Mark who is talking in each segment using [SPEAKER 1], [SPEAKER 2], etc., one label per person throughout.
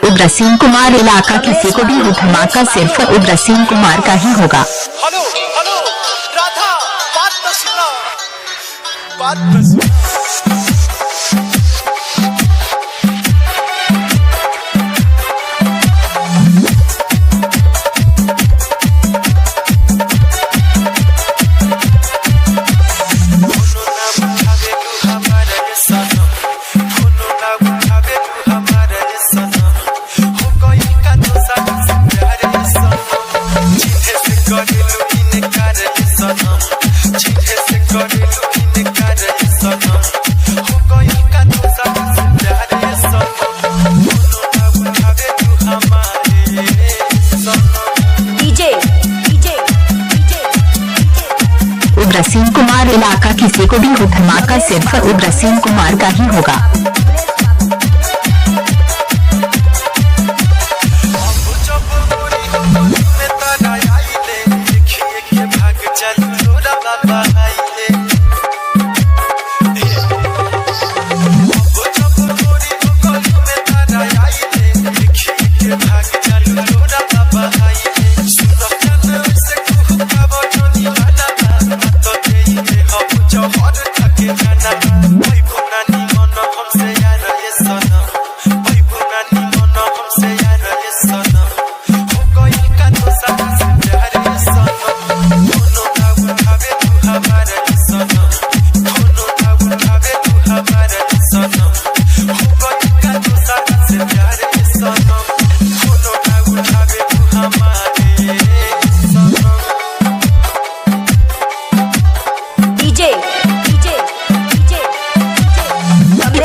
[SPEAKER 1] उग्र सिंह कुमार इलाका किसी को भी हो धमाका सिर्फ उग्र सिंह कुमार का ही होगा।
[SPEAKER 2] हेलो हेलो राधा, बात तो सुनो, बात तो सुनो।
[SPEAKER 1] उग्र सिंह कुमार इलाका किसी को भी हो धमाका सिर्फ उग्र सिंह कुमार का ही होगा।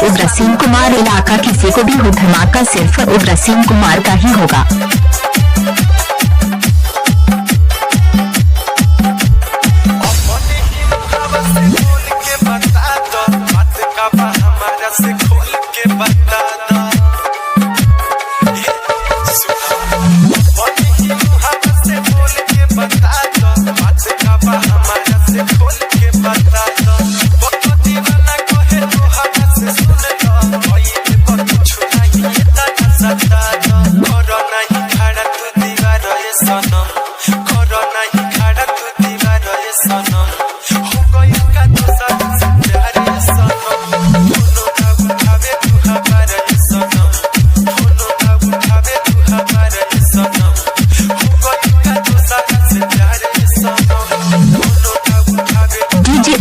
[SPEAKER 1] उग्र सिंह कुमार इलाका किसी को भी हो धमाका सिर्फ उग्र सिंह कुमार का ही होगा।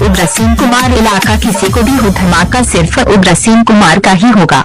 [SPEAKER 1] उग्र सिंह कुमार इलाका किसी को भी हो धमाका सिर्फ उग्र सिंह कुमार का ही होगा।